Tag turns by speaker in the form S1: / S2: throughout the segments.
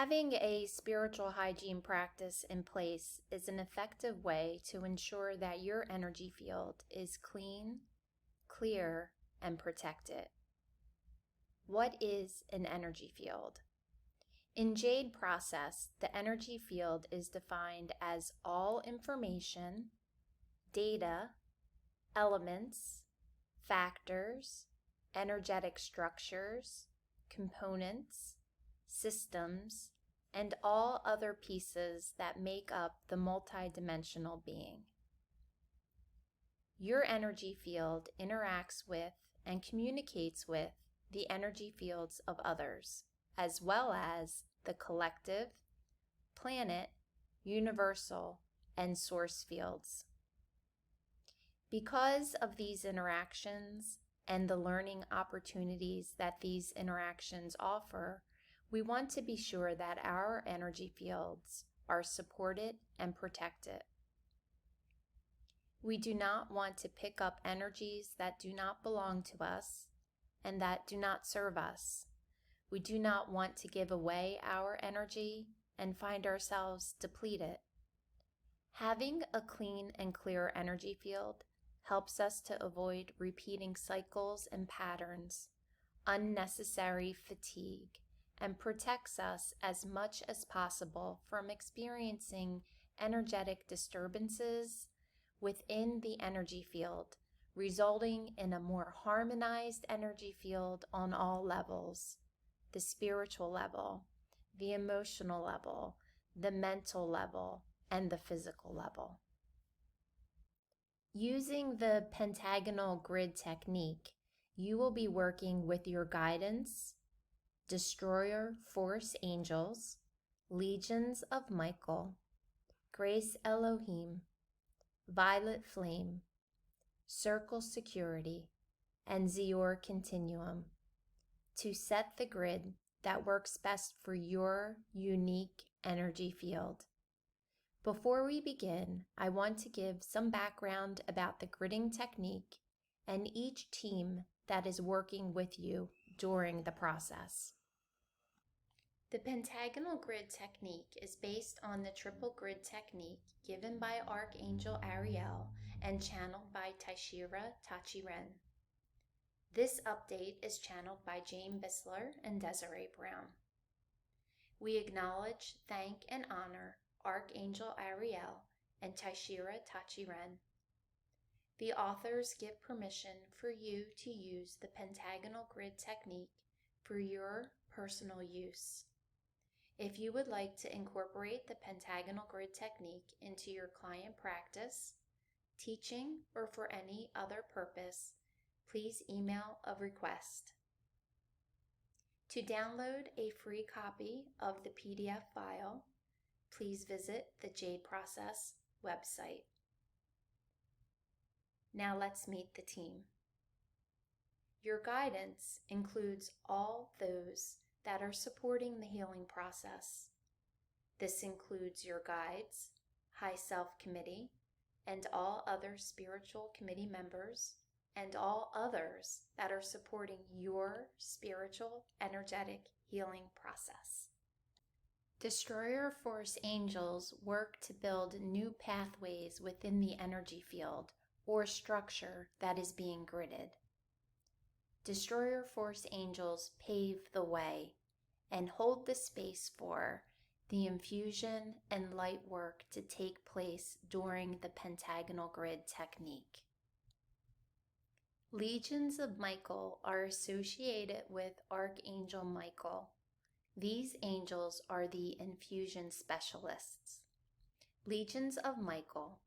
S1: Having a spiritual hygiene practice in place is an effective way to ensure that your energy field is clean, clear, and protected. What is an energy field? In Jáde Process, the energy field is defined as all information, data, elements, factors, energetic structures, components, systems, and all other pieces that make up the multidimensional being. Your energy field interacts with and communicates with the energy fields of others, as well as the collective, planet, universal, and source fields. Because of these interactions and the learning opportunities that these interactions offer, we want to be sure that our energy fields are supported and protected. We do not want to pick up energies that do not belong to us and that do not serve us. We do not want to give away our energy and find ourselves depleted. Having a clean and clear energy field helps us to avoid repeating cycles and patterns, unnecessary fatigue, and protects us as much as possible from experiencing energetic disturbances within the energy field, resulting in a more harmonized energy field on all levels: the spiritual level, the emotional level, the mental level, and the physical level. Using the Pentagonal Grid Technique, you will be working with your guidance, Destroyer Force Angels, Legions of Michael, Grace Elohim, Violet Flame, Circle Security, and Ze'or Continuum to set the grid that works best for your unique energy field. Before we begin, I want to give some background about the gridding technique and each team that is working with you during the process. The Pentagonal Grid Technique is based on the triple grid technique given by Archangel Ariel and channeled by Taishira Tachiren. This update is channeled by James Bissler and Desiree Brown. We acknowledge, thank, and honor Archangel Ariel and Taishira Tachiren. The authors give permission for you to use the Pentagonal Grid Technique for your personal use. If you would like to incorporate the Pentagonal Grid Technique into your client practice, teaching, or for any other purpose, please email a request. To download a free copy of the PDF file, please visit the Jáde Process website. Now let's meet the team. Your guidance includes all those that are supporting the healing process. This includes your guides, High Self Committee, and all other spiritual committee members, and all others that are supporting your spiritual energetic healing process. Destroyer Force Angels work to build new pathways within the energy field or structure that is being gridded. Destroyer Force Angels pave the way and hold the space for the infusion and light work to take place during the Pentagonal Grid Technique. Legions of Michael are associated with Archangel Michael. These angels are the infusion specialists. Legions of Michael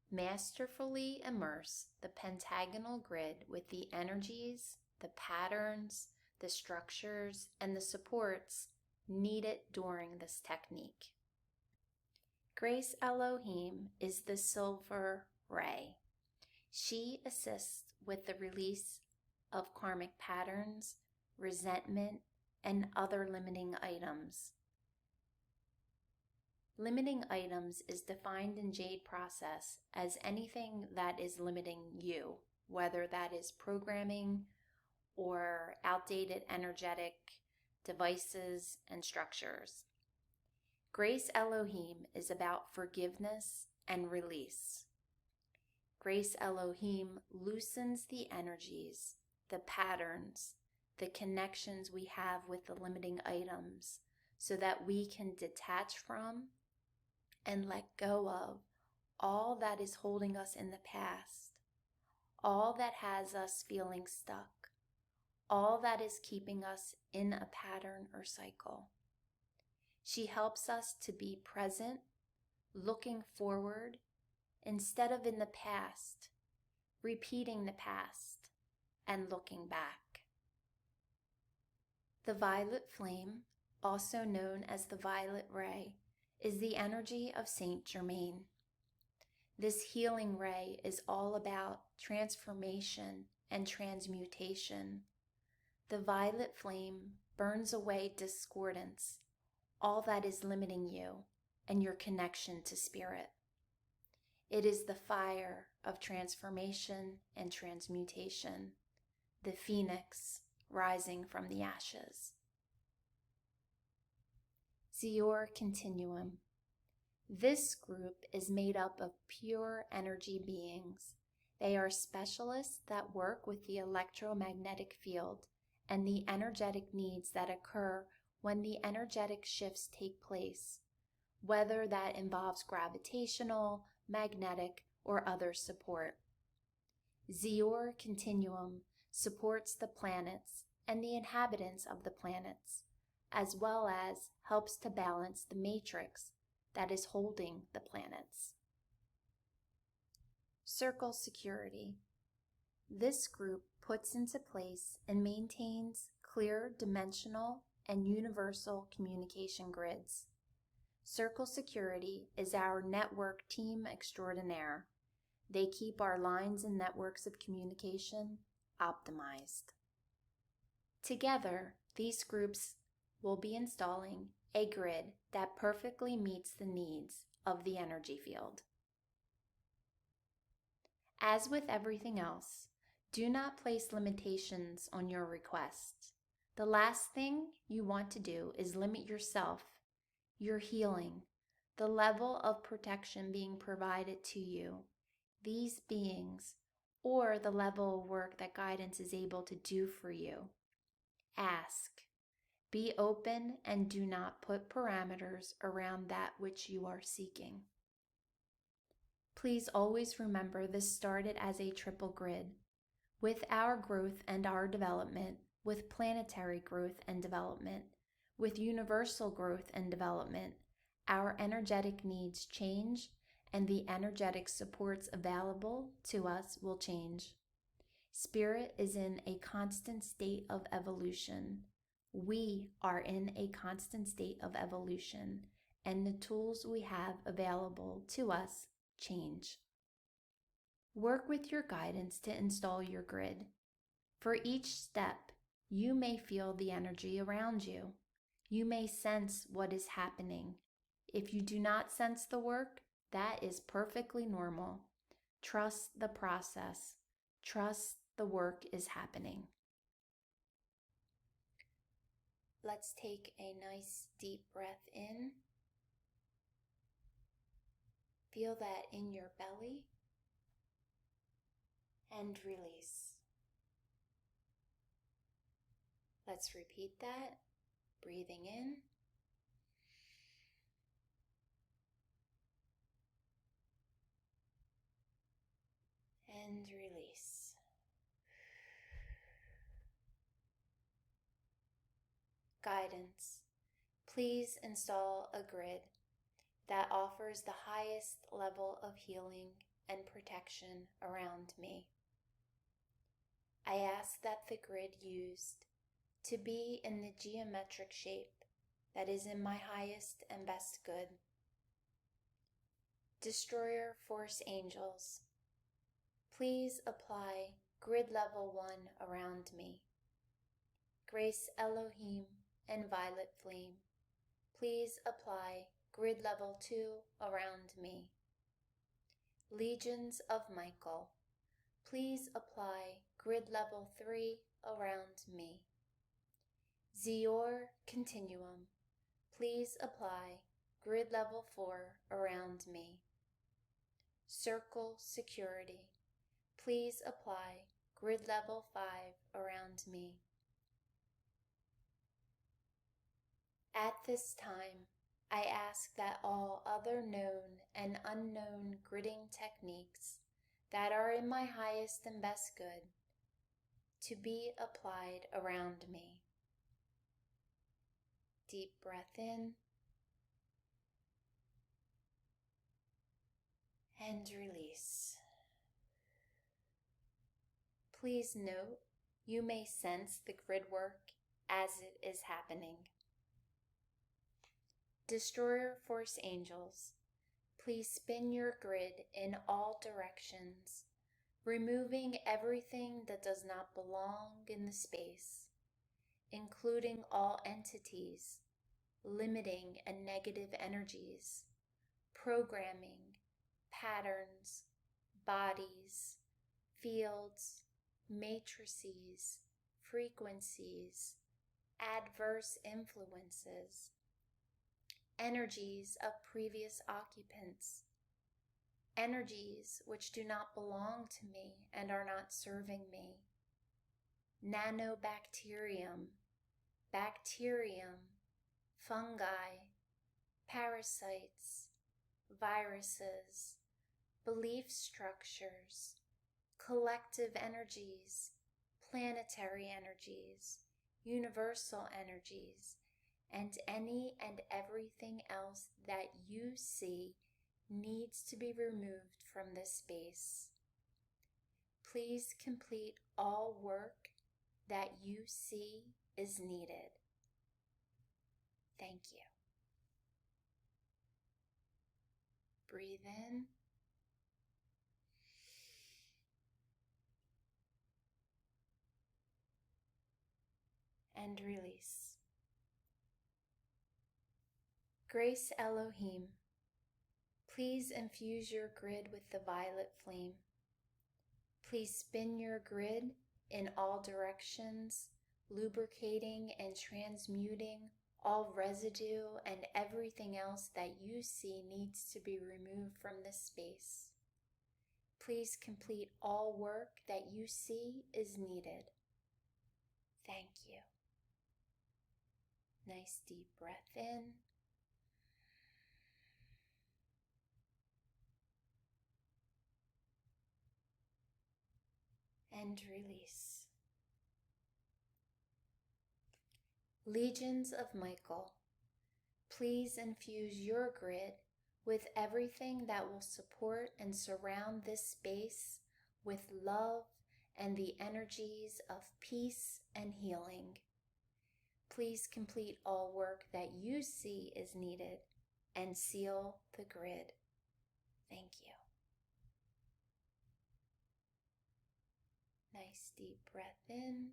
S1: masterfully immerse the pentagonal grid with the energies, the patterns, the structures, and the supports needed during this technique. Grace Elohim is the silver ray. She assists with the release of karmic patterns, resentment, and other limiting items. Limiting items is defined in Jáde Process as anything that is limiting you, whether that is programming or outdated energetic devices, and structures. Grace Elohim is about forgiveness and release. Grace Elohim loosens the energies, the patterns, the connections we have with the limiting items so that we can detach from and let go of all that is holding us in the past, all that has us feeling stuck, all that is keeping us in a pattern or cycle. She helps us to be present, looking forward, instead of in the past, repeating the past, and looking back. The violet flame, also known as the violet ray, is the energy of Saint Germain. This healing ray is all about transformation and transmutation. The violet flame burns away discordance, all that is limiting you and your connection to spirit. It is the fire of transformation and transmutation, the phoenix rising from the ashes. Ze'or Continuum. This group is made up of pure energy beings. They are specialists that work with the electromagnetic field and the energetic needs that occur when the energetic shifts take place, whether that involves gravitational, magnetic, or other support. Ze'or Continuum supports the planets and the inhabitants of the planets, as well as helps to balance the matrix that is holding the planets. Circle Security. This group puts into place and maintains clear dimensional and universal communication grids. Circle Security is our network team extraordinaire. They keep our lines and networks of communication optimized. Together, these groups will be installing a grid that perfectly meets the needs of the energy field. As with everything else, do not place limitations on your requests. The last thing you want to do is limit yourself, your healing, the level of protection being provided to you, these beings, or the level of work that guidance is able to do for you. Ask. Be open and do not put parameters around that which you are seeking. Please always remember this started as a triple grid. With our growth and our development, with planetary growth and development, with universal growth and development, our energetic needs change and the energetic supports available to us will change. Spirit is in a constant state of evolution. We are in a constant state of evolution, and the tools we have available to us change. Work with your guidance to install your grid. For each step, you may feel the energy around you. You may sense what is happening. If you do not sense the work, that is perfectly normal. Trust the process. Trust the work is happening. Let's take a nice deep breath in. Feel that in your belly and release. Let's repeat that. Breathing in and release. Guidance. Please install a grid that offers the highest level of healing and protection around me. I ask that the grid used to be in the geometric shape that is in my highest and best good. Destroyer Force Angels, please apply grid level 1 around me. Grace Elohim and Violet Flame, please apply grid level 2 around me. Legions of Michael, please apply grid level 3 around me. Ze'or continuum. Please apply grid level 4 around me. Circle security. Please apply grid level 5 around me. At this time, I ask that all other known and unknown gridding techniques that are in my highest and best good to be applied around me. Deep breath in and release. Please note, you may sense the grid work as it is happening. Destroyer Force Angels, please spin your grid in all directions, removing everything that does not belong in the space, including all entities, limiting and negative energies, programming, patterns, bodies, fields, matrices, frequencies, adverse influences, energies of previous occupants, energies which do not belong to me and are not serving me, nanobacterium, bacterium, fungi, parasites, viruses, belief structures, collective energies, planetary energies, universal energies, and any and everything else that you see needs to be removed from this space. Please complete all work that you see is needed. Thank you. Breathe in. And release. Grace Elohim, please infuse your grid with the violet flame. Please spin your grid in all directions, lubricating and transmuting all residue and everything else that you see needs to be removed from this space. Please complete all work that you see is needed. Thank you. Nice deep breath in. And release. Legions of Michael, please infuse your grid with everything that will support and surround this space with love and the energies of peace and healing. Please complete all work that you see is needed and seal the grid. Thank you. Nice deep breath in.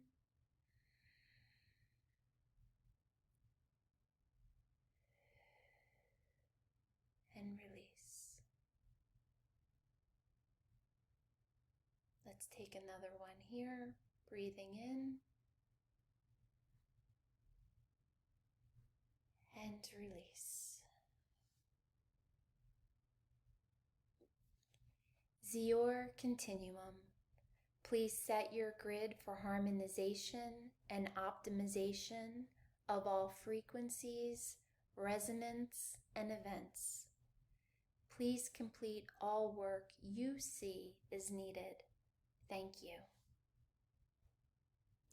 S1: And release. Let's take another one here. Breathing in. And release. Ze'or continuum. Please set your grid for harmonization and optimization of all frequencies, resonance, and events. Please complete all work you see is needed. Thank you.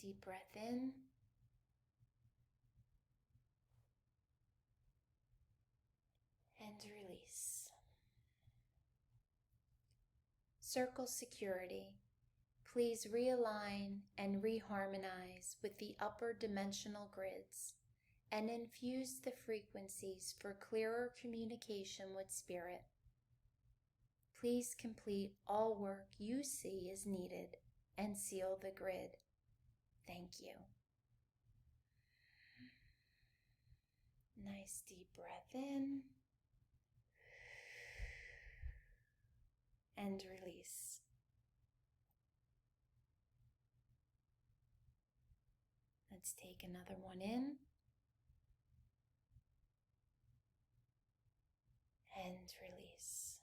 S1: Deep breath in. And release. Circle security. Please realign and reharmonize with the upper dimensional grids and infuse the frequencies for clearer communication with Spirit. Please complete all work you see is needed and seal the grid. Thank you. Nice deep breath in and release. A Let's take another one in and release.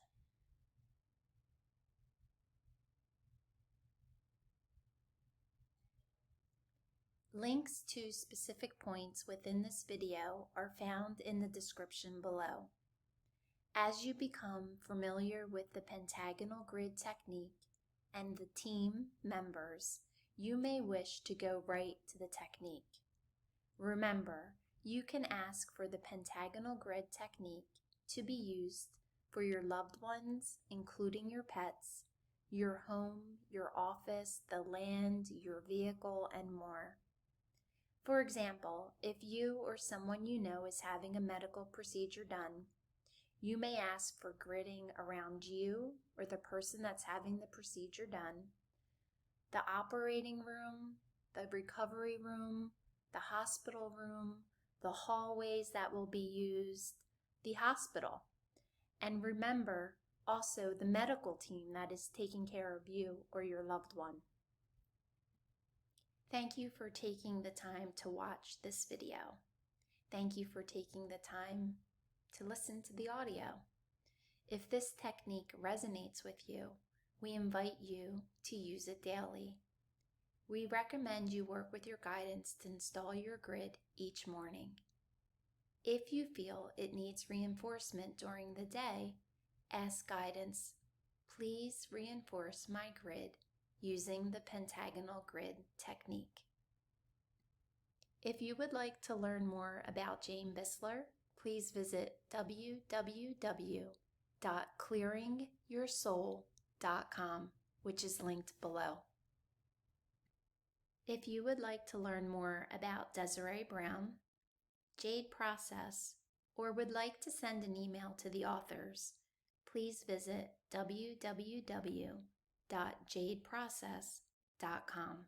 S1: Links to specific points within this video are found in the description below. As you become familiar with the Pentagonal Grid Technique and the team members, you may wish to go right to the technique. Remember, you can ask for the Pentagonal Grid Technique to be used for your loved ones, including your pets, your home, your office, the land, your vehicle, and more. For example, if you or someone you know is having a medical procedure done, you may ask for gridding around you or the person that's having the procedure done, the operating room, the recovery room, the hospital room, the hallways that will be used, the hospital. And remember also the medical team that is taking care of you or your loved one. Thank you for taking the time to watch this video. Thank you for taking the time to listen to the audio. If this technique resonates with you, we invite you to use it daily. We recommend you work with your guidance to install your grid each morning. If you feel it needs reinforcement during the day, ask guidance, please reinforce my grid using the Pentagonal Grid Technique. If you would like to learn more about Jane Bisler, please visit www.clearingyoursoul.com, which is linked below. If you would like to learn more about Desirée Brown, Jáde Process, or would like to send an email to the authors, please visit www.jadeprocess.com,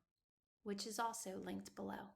S1: which is also linked below.